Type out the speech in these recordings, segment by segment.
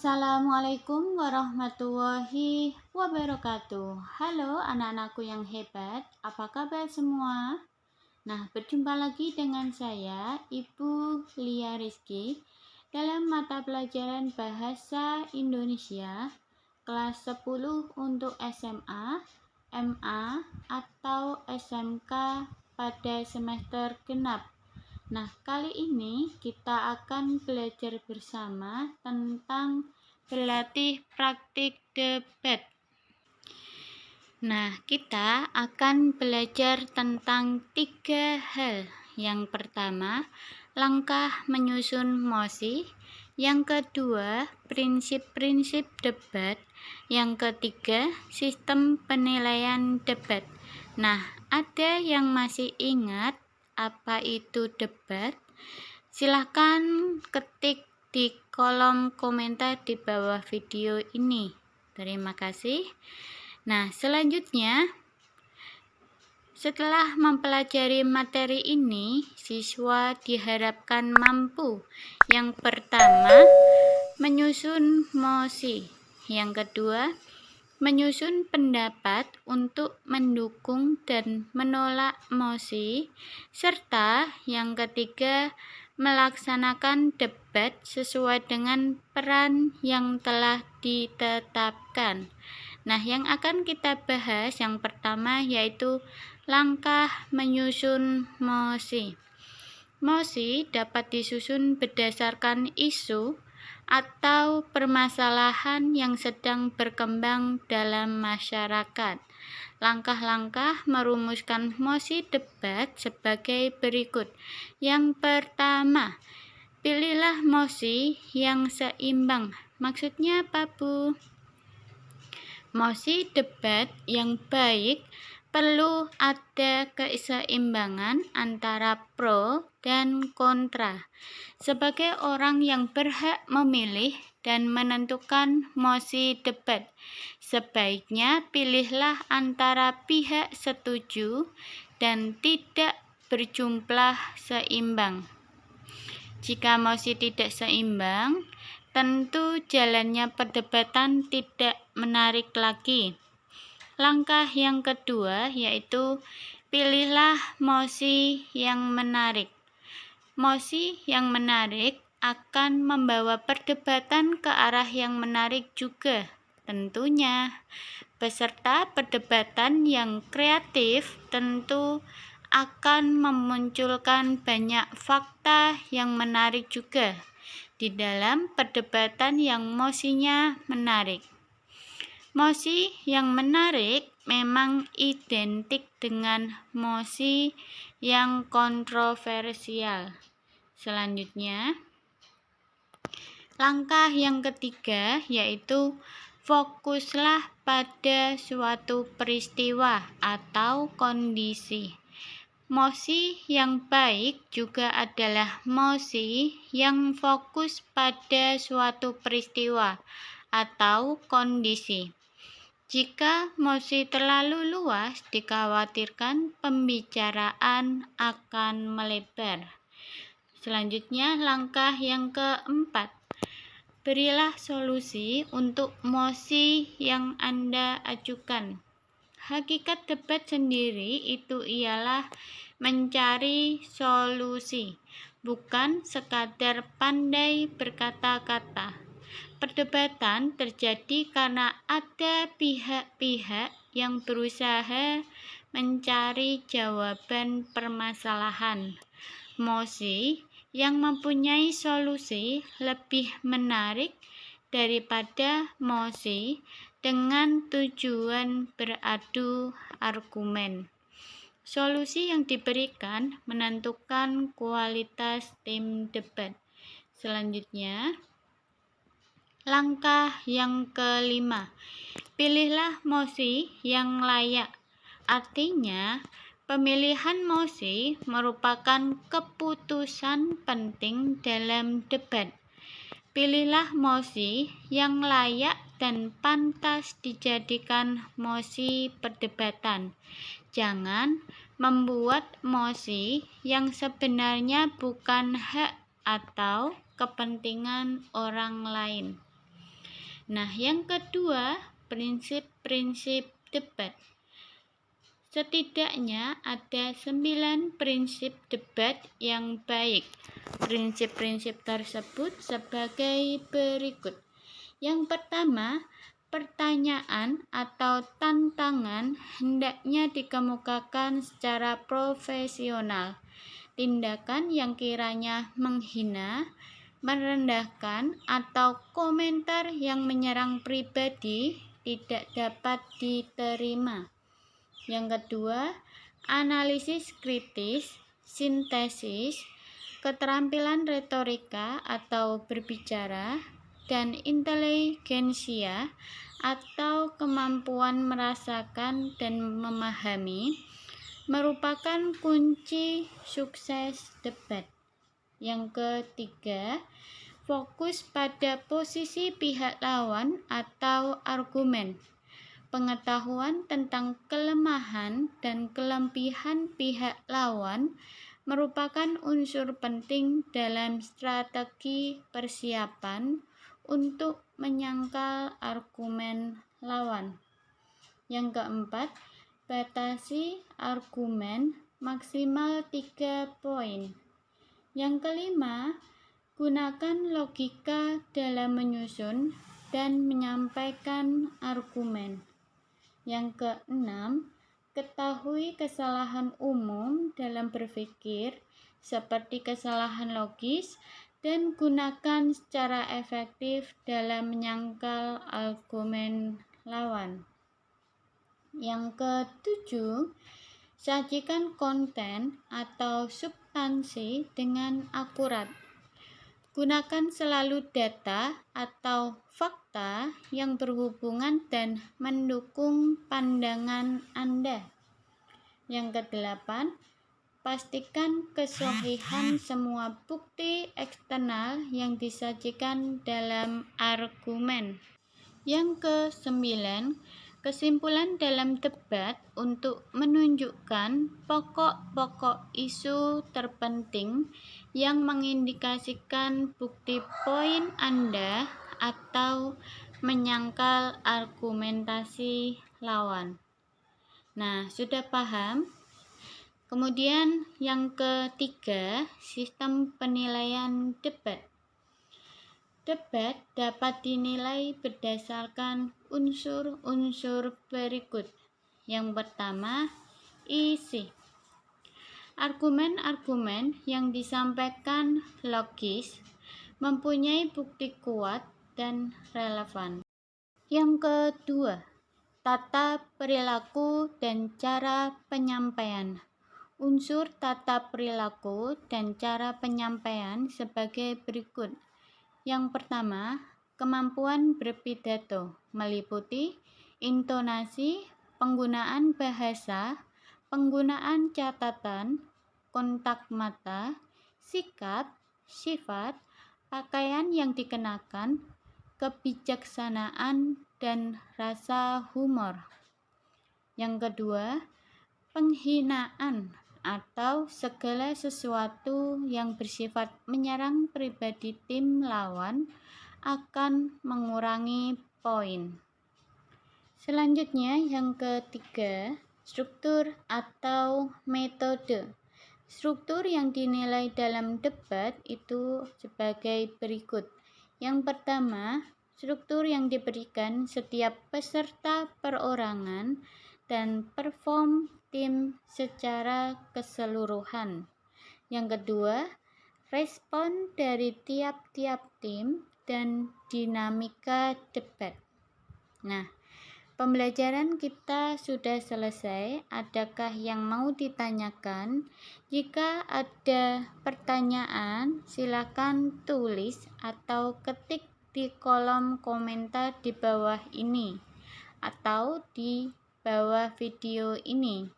Assalamualaikum warahmatullahi wabarakatuh. Halo anak-anakku yang hebat, apa kabar semua? Nah, berjumpa lagi dengan saya, Ibu Lia Rizky, dalam mata pelajaran Bahasa Indonesia kelas 10 untuk SMA, MA, atau SMK pada semester genap. Nah, kali ini kita akan belajar bersama tentang berlatih praktik debat. Nah, kita akan belajar tentang 3 hal. Yang pertama, langkah menyusun mosi. Yang kedua, prinsip-prinsip debat. Yang ketiga, sistem penilaian debat. Nah, ada yang masih ingat apa itu debat? Silahkan ketik di kolom komentar di bawah video ini. Terima kasih. Nah, selanjutnya, setelah mempelajari materi ini, siswa diharapkan mampu. Yang pertama, menyusun mosi. Yang kedua, menyusun pendapat untuk mendukung dan menolak mosi, serta yang ketiga, melaksanakan debat sesuai dengan peran yang telah ditetapkan. Nah, yang akan kita bahas yang pertama yaitu langkah menyusun mosi. Mosi dapat disusun berdasarkan isu atau permasalahan yang sedang berkembang dalam masyarakat. Langkah-langkah merumuskan mosi debat sebagai berikut. Yang pertama, pilihlah mosi yang seimbang. Maksudnya apa, Bu? Mosi debat yang baik perlu ada keseimbangan antara pro dan kontra. Sebagai orang yang berhak memilih dan menentukan mosi debat, sebaiknya pilihlah antara pihak setuju dan tidak berjumlah seimbang. Jika mosi tidak seimbang, tentu jalannya perdebatan tidak menarik lagi. Langkah yang kedua yaitu pilihlah mosi yang menarik. Mosi yang menarik akan membawa perdebatan ke arah yang menarik juga. Tentunya, peserta perdebatan yang kreatif tentu akan memunculkan banyak fakta yang menarik juga di dalam perdebatan yang mosinya menarik. Mosi yang menarik memang identik dengan mosi yang kontroversial. Selanjutnya, langkah yang ketiga yaitu fokuslah pada suatu peristiwa atau kondisi. Mosi yang baik juga adalah mosi yang fokus pada suatu peristiwa atau kondisi. Jika mosi terlalu luas, dikhawatirkan pembicaraan akan melebar. Selanjutnya, langkah yang keempat. Berilah solusi untuk mosi yang Anda ajukan. Hakikat debat sendiri itu ialah mencari solusi, bukan sekadar pandai berkata-kata. Perdebatan terjadi karena ada pihak-pihak yang berusaha mencari jawaban permasalahan. Mosi yang mempunyai solusi lebih menarik daripada mosi dengan tujuan beradu argumen. Solusi yang diberikan menentukan kualitas tim debat. Selanjutnya, langkah yang kelima, pilihlah mosi yang layak. Artinya, pemilihan mosi merupakan keputusan penting dalam debat. Pilihlah mosi yang layak dan pantas dijadikan mosi perdebatan. Jangan membuat mosi yang sebenarnya bukan hak atau kepentingan orang lain. Nah, yang kedua, prinsip-prinsip debat. Setidaknya ada 9 prinsip debat yang baik. Prinsip-prinsip tersebut sebagai berikut. Yang pertama, pertanyaan atau tantangan hendaknya dikemukakan secara profesional. Tindakan yang kiranya menghina, merendahkan, atau komentar yang menyerang pribadi tidak dapat diterima. Yang kedua, analisis kritis, sintesis, keterampilan retorika atau berbicara, dan inteligensia atau kemampuan merasakan dan memahami merupakan kunci sukses debat. Yang ketiga, fokus pada posisi pihak lawan atau argumen. Pengetahuan tentang kelemahan dan kelebihan pihak lawan merupakan unsur penting dalam strategi persiapan untuk menyangkal argumen lawan. Yang keempat, batasi argumen maksimal 3 poin. Yang kelima, gunakan logika dalam menyusun dan menyampaikan argumen. Yang keenam, ketahui kesalahan umum dalam berpikir seperti kesalahan logis dan gunakan secara efektif dalam menyangkal argumen lawan. Yang ketujuh, sajikan konten atau substansi dengan akurat. Gunakan selalu data atau fakta yang berhubungan dan mendukung pandangan Anda. Yang kedelapan, pastikan kesohihan semua bukti eksternal yang disajikan dalam argumen. Yang kesembilan, kesimpulan dalam debat untuk menunjukkan pokok-pokok isu terpenting yang mengindikasikan bukti poin Anda atau menyangkal argumentasi lawan. Nah, sudah paham? Kemudian yang ketiga, sistem penilaian debat. Debat dapat dinilai berdasarkan unsur-unsur berikut. Yang pertama, isi. Argumen-argumen yang disampaikan logis, mempunyai bukti kuat dan relevan. Yang kedua, tata perilaku dan cara penyampaian. Unsur tata perilaku dan cara penyampaian sebagai berikut. Yang pertama, kemampuan berpidato meliputi intonasi, penggunaan bahasa, penggunaan catatan, kontak mata, sikap, sifat, pakaian yang dikenakan, kebijaksanaan, dan rasa humor. Yang kedua, penghinaan atau segala sesuatu yang bersifat menyerang pribadi tim lawan akan mengurangi poin. Selanjutnya yang ketiga, struktur atau metode. Struktur yang dinilai dalam debat itu sebagai berikut. Yang pertama, struktur yang diberikan setiap peserta perorangan dan perform tim secara keseluruhan. Yang kedua, respon dari tiap-tiap tim dan dinamika debat. Nah, pembelajaran kita sudah selesai. Adakah yang mau ditanyakan? Jika ada pertanyaan, silakan tulis atau ketik di kolom komentar di bawah ini atau di bawah video ini.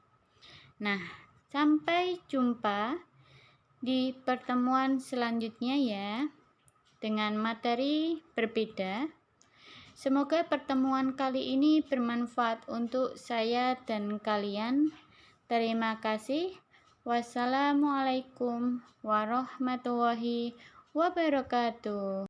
Nah, sampai jumpa di pertemuan selanjutnya ya, dengan materi berbeda. Semoga pertemuan kali ini bermanfaat untuk saya dan kalian. Terima kasih. Wassalamualaikum warahmatullahi wabarakatuh.